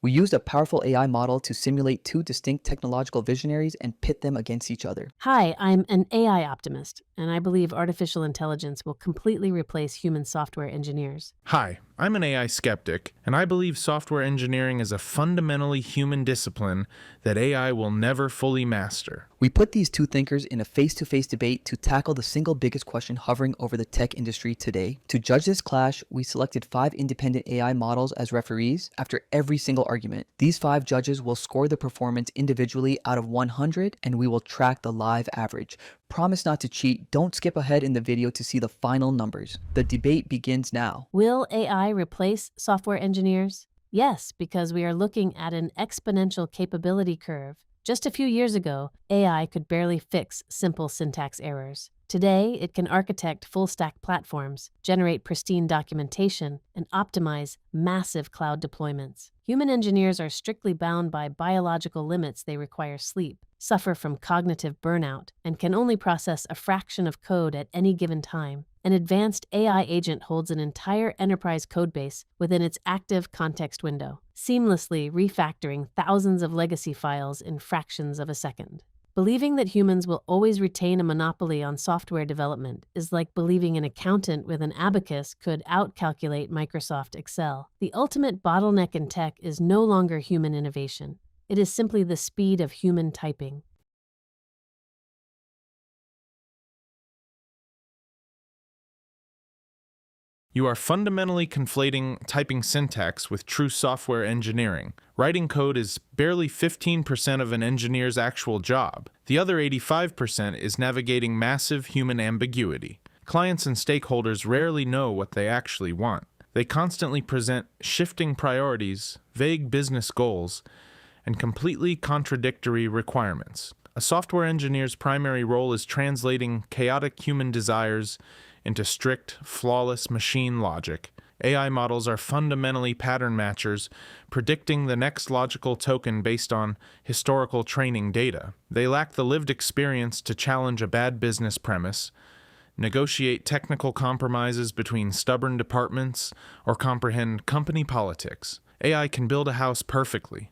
We used a powerful AI model to simulate two distinct technological visionaries and pit them against each other. Hi, I'm an AI optimist, and I believe artificial intelligence will completely replace human software engineers. Hi, I'm an AI skeptic, and I believe software engineering is a fundamentally human discipline that AI will never fully master. We put these two thinkers in a face-to-face debate to tackle the single biggest question hovering over the tech industry today. To judge this clash, we selected 5 independent AI models as referees after every single argument. These 5 judges will score the performance individually out of 100, and we will track the live average. Promise not to cheat. Don't skip ahead in the video to see the final numbers. The debate begins now. Will AI replace software engineers? Yes, because we are looking at an exponential capability curve. Just a few years ago, AI could barely fix simple syntax errors. Today, it can architect full-stack platforms, generate pristine documentation, and optimize massive cloud deployments. Human engineers are strictly bound by biological limits. They require sleep, suffer from cognitive burnout, and can only process a fraction of code at any given time. An advanced AI agent holds an entire enterprise codebase within its active context window, seamlessly refactoring thousands of legacy files in fractions of a second. Believing that humans will always retain a monopoly on software development is like believing an accountant with an abacus could outcalculate Microsoft Excel. The ultimate bottleneck in tech is no longer human innovation. It is simply the speed of human typing. You are fundamentally conflating typing syntax with true software engineering. Writing code is barely 15% of an engineer's actual job. The other 85% is navigating massive human ambiguity. Clients and stakeholders rarely know what they actually want. They constantly present shifting priorities, vague business goals, and completely contradictory requirements. A software engineer's primary role is translating chaotic human desires into strict, flawless machine logic. AI models are fundamentally pattern matchers, predicting the next logical token based on historical training data. They lack the lived experience to challenge a bad business premise, negotiate technical compromises between stubborn departments, or comprehend company politics. AI can build a house perfectly,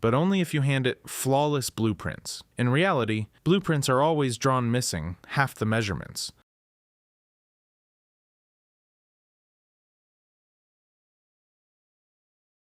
but only if you hand it flawless blueprints. In reality, blueprints are always drawn missing half the measurements.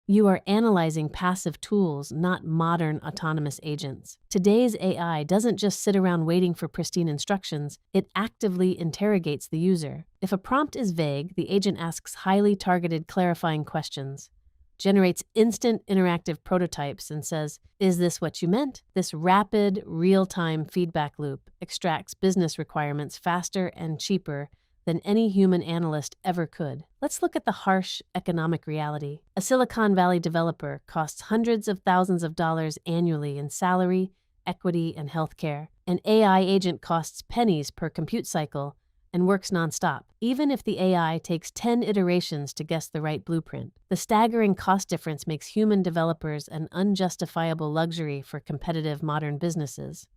You are analyzing passive tools, not modern autonomous agents. Today's AI doesn't just sit around waiting for pristine instructions, it actively interrogates the user. If a prompt is vague, the agent asks highly targeted clarifying questions, generates instant interactive prototypes, and says, "Is this what you meant?" This rapid, real-time feedback loop extracts business requirements faster and cheaper than any human analyst ever could. Let's look at the harsh economic reality. A Silicon Valley developer costs hundreds of thousands of dollars annually in salary, equity, and healthcare. An AI agent costs pennies per compute cycle and works nonstop, even if the AI takes 10 iterations to guess the right blueprint. The staggering cost difference makes human developers an unjustifiable luxury for competitive modern businesses.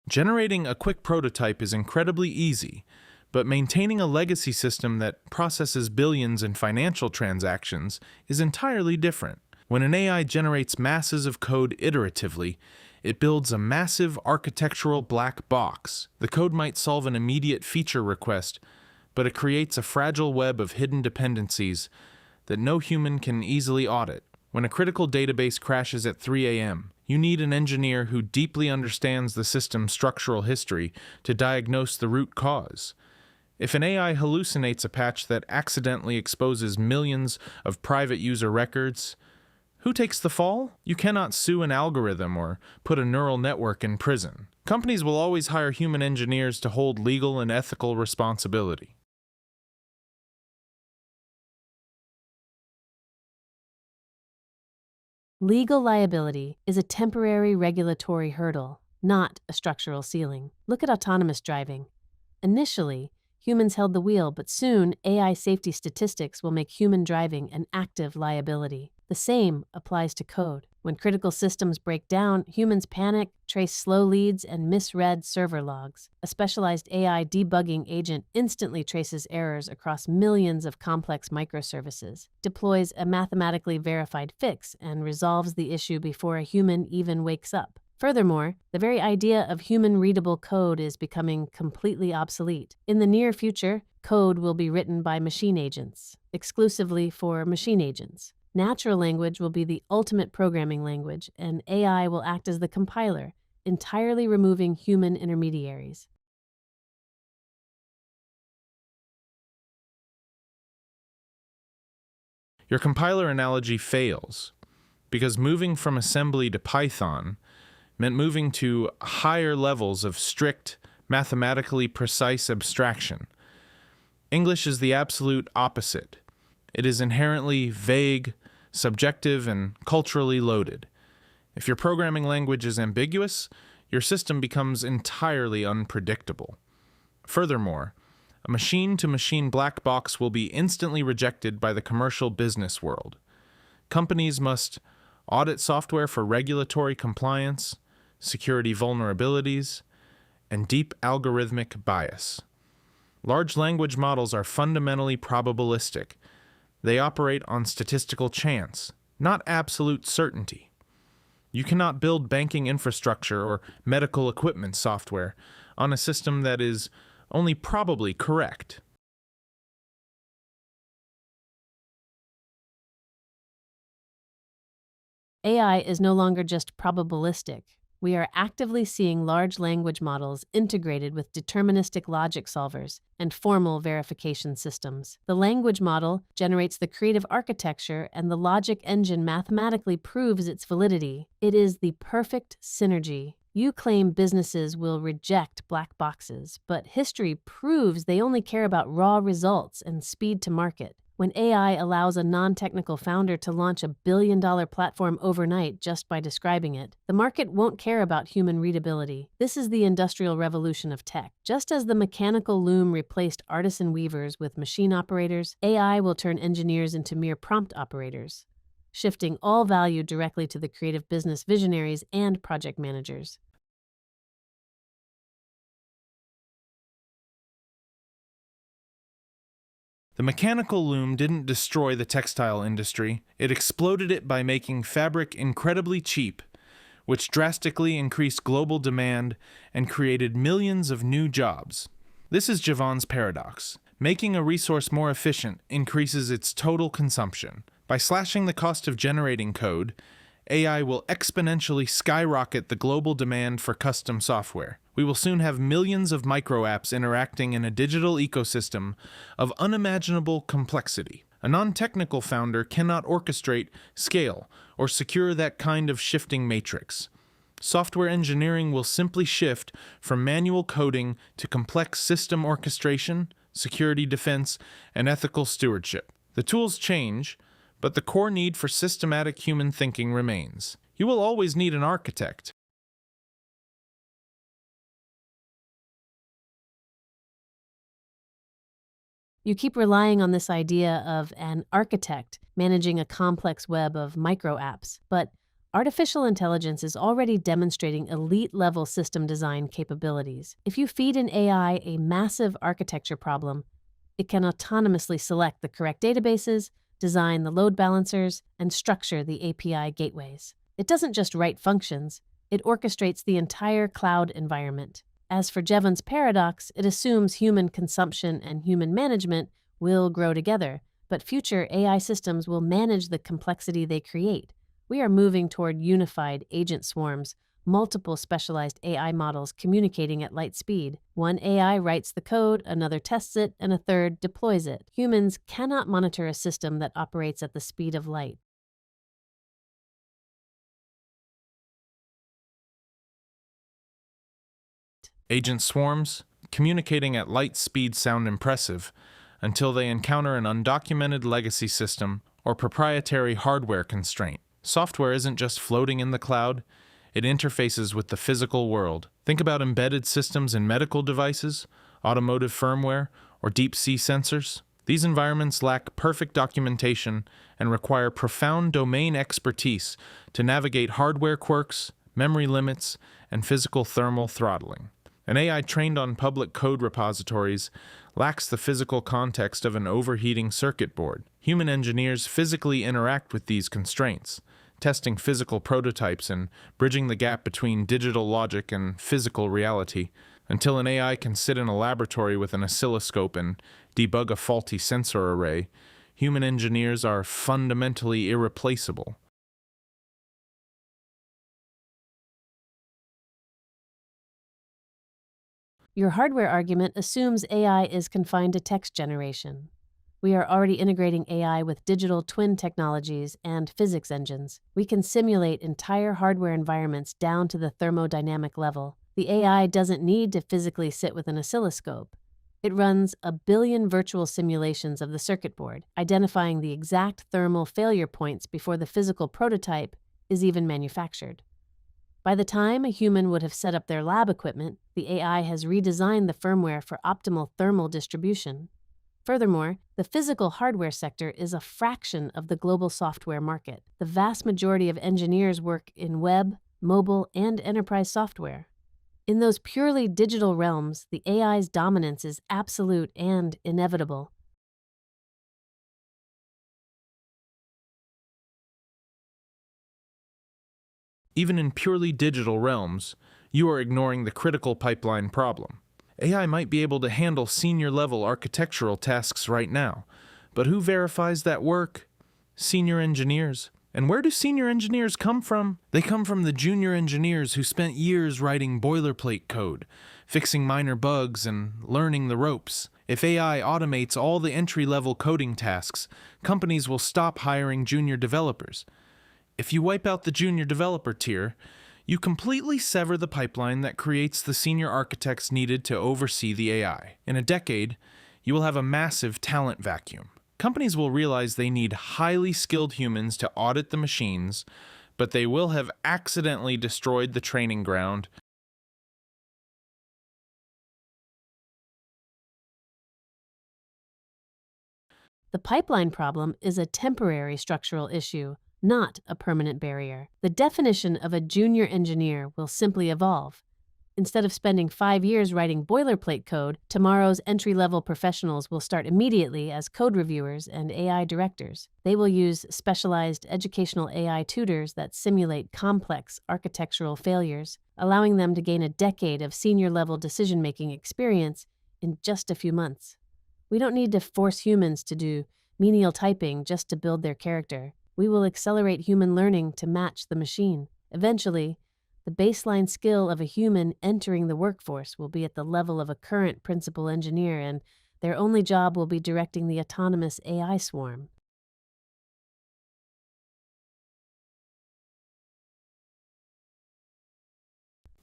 Generating a quick prototype is incredibly easy, but maintaining a legacy system that processes billions in financial transactions is entirely different. When an AI generates masses of code iteratively, it builds a massive architectural black box. The code might solve an immediate feature request, but it creates a fragile web of hidden dependencies that no human can easily audit. When a critical database crashes at 3 a.m., you need an engineer who deeply understands the system's structural history to diagnose the root cause. If an AI hallucinates a patch that accidentally exposes millions of private user records, who takes the fall? You cannot sue an algorithm or put a neural network in prison. Companies will always hire human engineers to hold legal and ethical responsibility. Legal liability is a temporary regulatory hurdle, not a structural ceiling. Look at autonomous driving. Initially, humans held the wheel, but soon AI safety statistics will make human driving an active liability. The same applies to code. When critical systems break down, humans panic, trace slow leads, and misread server logs. A specialized AI debugging agent instantly traces errors across millions of complex microservices, deploys a mathematically verified fix, and resolves the issue before a human even wakes up. Furthermore, the very idea of human-readable code is becoming completely obsolete. In the near future, code will be written by machine agents, exclusively for machine agents. Natural language will be the ultimate programming language, and AI will act as the compiler, entirely removing human intermediaries. Your compiler analogy fails, because moving from assembly to Python meant moving to higher levels of strict, mathematically precise abstraction. English is the absolute opposite. It is inherently vague, subjective, and culturally loaded. If your programming language is ambiguous, your system becomes entirely unpredictable. Furthermore, a machine-to-machine black box will be instantly rejected by the commercial business world. Companies must audit software for regulatory compliance, security vulnerabilities, and deep algorithmic bias. Large language models are fundamentally probabilistic. They operate on statistical chance, not absolute certainty. You cannot build banking infrastructure or medical equipment software on a system that is only probably correct. AI is no longer just probabilistic. We are actively seeing large language models integrated with deterministic logic solvers and formal verification systems. The language model generates the creative architecture, and the logic engine mathematically proves its validity. It is the perfect synergy. You claim businesses will reject black boxes, but history proves they only care about raw results and speed to market. When AI allows a non-technical founder to launch a billion-dollar platform overnight just by describing it, the market won't care about human readability. This is the industrial revolution of tech. Just as the mechanical loom replaced artisan weavers with machine operators, AI will turn engineers into mere prompt operators, shifting all value directly to the creative business visionaries and project managers. The mechanical loom didn't destroy the textile industry, it exploded it by making fabric incredibly cheap, which drastically increased global demand and created millions of new jobs. This is Jevons paradox. Making a resource more efficient increases its total consumption. By slashing the cost of generating code, AI will exponentially skyrocket the global demand for custom software. We will soon have millions of micro-apps interacting in a digital ecosystem of unimaginable complexity. A non-technical founder cannot orchestrate, scale, or secure that kind of shifting matrix. Software engineering will simply shift from manual coding to complex system orchestration, security defense, and ethical stewardship. The tools change, but the core need for systematic human thinking remains. You will always need an architect. You keep relying on this idea of an architect managing a complex web of micro-apps, but artificial intelligence is already demonstrating elite-level system design capabilities. If you feed an AI a massive architecture problem, it can autonomously select the correct databases, design the load balancers, and structure the API gateways. It doesn't just write functions, it orchestrates the entire cloud environment. As for Jevons paradox, it assumes human consumption and human management will grow together, but future AI systems will manage the complexity they create. We are moving toward unified agent swarms, multiple specialized AI models communicating at light speed. One AI writes the code, another tests it, and a third deploys it. Humans cannot monitor a system that operates at the speed of light. Agent swarms, communicating at light speed, sound impressive until they encounter an undocumented legacy system or proprietary hardware constraint. Software isn't just floating in the cloud, it interfaces with the physical world. Think about embedded systems in medical devices, automotive firmware, or deep-sea sensors. These environments lack perfect documentation and require profound domain expertise to navigate hardware quirks, memory limits, and physical thermal throttling. An AI trained on public code repositories lacks the physical context of an overheating circuit board. Human engineers physically interact with these constraints, testing physical prototypes and bridging the gap between digital logic and physical reality. Until an AI can sit in a laboratory with an oscilloscope and debug a faulty sensor array, human engineers are fundamentally irreplaceable. Your hardware argument assumes AI is confined to text generation. We are already integrating AI with digital twin technologies and physics engines. We can simulate entire hardware environments down to the thermodynamic level. The AI doesn't need to physically sit with an oscilloscope. It runs a billion virtual simulations of the circuit board, identifying the exact thermal failure points before the physical prototype is even manufactured. By the time a human would have set up their lab equipment, the AI has redesigned the firmware for optimal thermal distribution. Furthermore, the physical hardware sector is a fraction of the global software market. The vast majority of engineers work in web, mobile, and enterprise software. In those purely digital realms, the AI's dominance is absolute and inevitable. Even in purely digital realms, you are ignoring the critical pipeline problem. AI might be able to handle senior-level architectural tasks right now, but who verifies that work? Senior engineers. And where do senior engineers come from? They come from the junior engineers who spent years writing boilerplate code, fixing minor bugs, and learning the ropes. If AI automates all the entry-level coding tasks, companies will stop hiring junior developers. If you wipe out the junior developer tier, you completely sever the pipeline that creates the senior architects needed to oversee the AI. In a decade, you will have a massive talent vacuum. Companies will realize they need highly skilled humans to audit the machines, but they will have accidentally destroyed the training ground. The pipeline problem is a temporary structural issue, not a permanent barrier. The definition of a junior engineer will simply evolve. Instead of spending 5 years writing boilerplate code, tomorrow's entry-level professionals will start immediately as code reviewers and AI directors. They will use specialized educational AI tutors that simulate complex architectural failures, allowing them to gain a decade of senior-level decision-making experience in just a few months. We don't need to force humans to do menial typing just to build their character. We will accelerate human learning to match the machine. Eventually, the baseline skill of a human entering the workforce will be at the level of a current principal engineer, and their only job will be directing the autonomous AI swarm.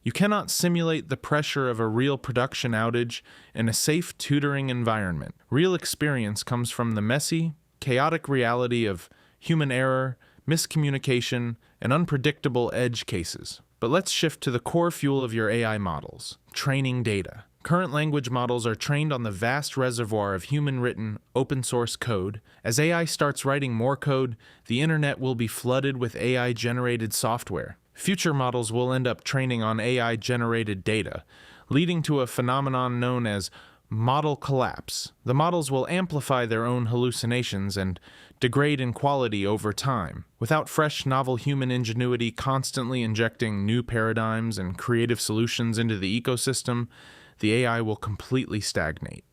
You cannot simulate the pressure of a real production outage in a safe tutoring environment. Real experience comes from the messy, chaotic reality of human error, miscommunication, and unpredictable edge cases. But let's shift to the core fuel of your AI models: training data. Current language models are trained on the vast reservoir of human-written, open-source code. As AI starts writing more code, the internet will be flooded with AI-generated software. Future models will end up training on AI-generated data, leading to a phenomenon known as model collapse. The models will amplify their own hallucinations and degrade in quality over time. Without fresh, novel human ingenuity constantly injecting new paradigms and creative solutions into the ecosystem, the AI will completely stagnate.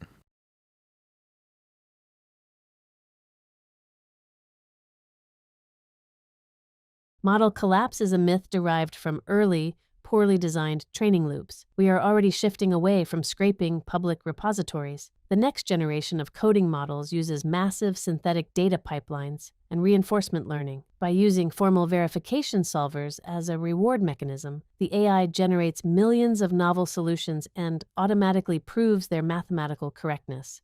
Model collapse is a myth derived from early, poorly designed training loops. We are already shifting away from scraping public repositories. The next generation of coding models uses massive synthetic data pipelines and reinforcement learning. By using formal verification solvers as a reward mechanism, the AI generates millions of novel solutions and automatically proves their mathematical correctness.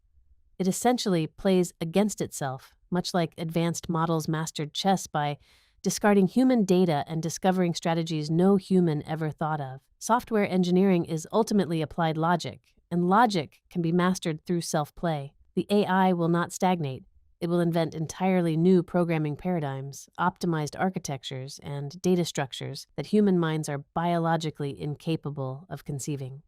It essentially plays against itself, much like advanced models mastered chess by discarding human data and discovering strategies no human ever thought of. Software engineering is ultimately applied logic, and logic can be mastered through self-play. The AI will not stagnate. It will invent entirely new programming paradigms, optimized architectures, and data structures that human minds are biologically incapable of conceiving.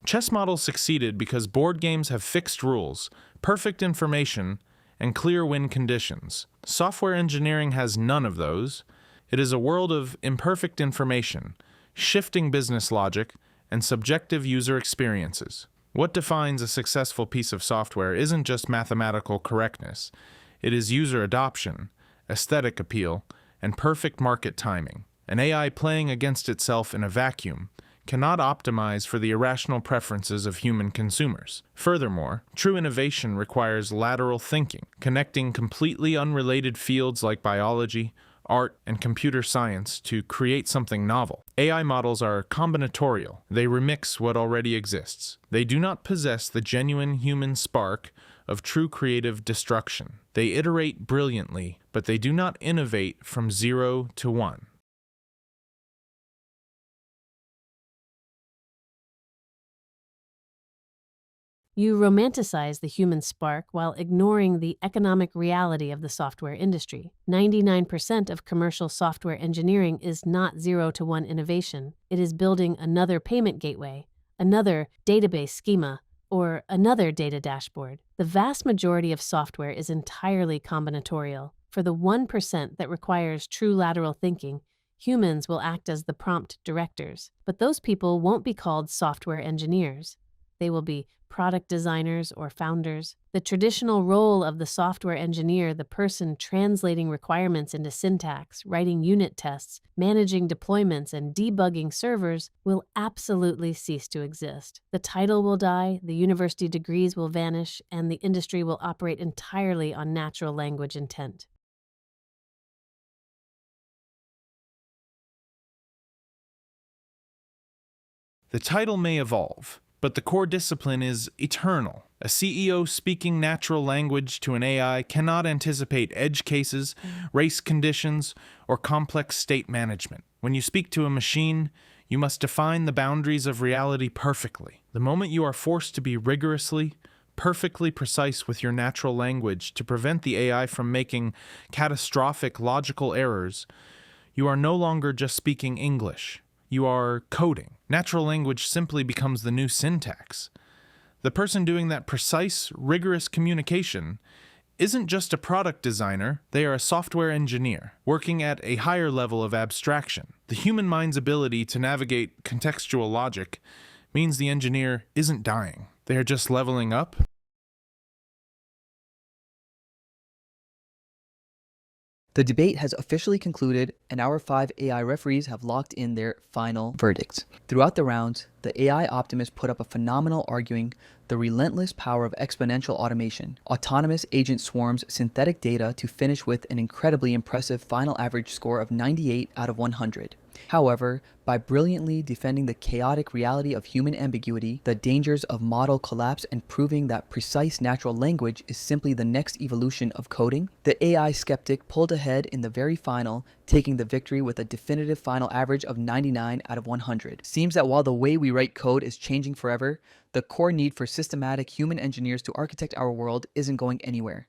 Chess models succeeded because board games have fixed rules, perfect information, and clear win conditions. Software engineering has none of those. It is a world of imperfect information, shifting business logic, and subjective user experiences. What defines a successful piece of software isn't just mathematical correctness, it is user adoption, aesthetic appeal, and perfect market timing. An AI playing against itself in a vacuum cannot optimize for the irrational preferences of human consumers. Furthermore, true innovation requires lateral thinking, connecting completely unrelated fields like biology, art, and computer science to create something novel. AI models are combinatorial. They remix what already exists. They do not possess the genuine human spark of true creative destruction. They iterate brilliantly, but they do not innovate from 0 to 1. You romanticize the human spark while ignoring the economic reality of the software industry. 99% of commercial software engineering is not 0 to 1 innovation. It is building another payment gateway, another database schema, or another data dashboard. The vast majority of software is entirely combinatorial. For the 1% that requires true lateral thinking, humans will act as the prompt directors. But those people won't be called software engineers. They will be product designers or founders. The traditional role of the software engineer, the person translating requirements into syntax, writing unit tests, managing deployments, and debugging servers, will absolutely cease to exist. The title will die, the university degrees will vanish, and the industry will operate entirely on natural language intent. The title may evolve, but the core discipline is eternal. A CEO speaking natural language to an AI cannot anticipate edge cases, race conditions, or complex state management. When you speak to a machine, you must define the boundaries of reality perfectly. The moment you are forced to be rigorously, perfectly precise with your natural language to prevent the AI from making catastrophic logical errors, you are no longer just speaking English. You are coding. Natural language simply becomes the new syntax. The person doing that precise, rigorous communication isn't just a product designer, they are a software engineer, working at a higher level of abstraction. The human mind's ability to navigate contextual logic means the engineer isn't dying. They are just leveling up. The debate has officially concluded, and our 5 AI referees have locked in their final verdicts. Throughout the rounds, the AI Optimist put up a phenomenal arguing the relentless power of exponential automation, autonomous agent swarms, synthetic data to finish with an incredibly impressive final average score of 98 out of 100. However, by brilliantly defending the chaotic reality of human ambiguity, the dangers of model collapse, and proving that precise natural language is simply the next evolution of coding, the AI Skeptic pulled ahead in the very final, taking the victory with a definitive final average of 99 out of 100. Seems that while the way we write code is changing forever, the core need for systematic human engineers to architect our world isn't going anywhere.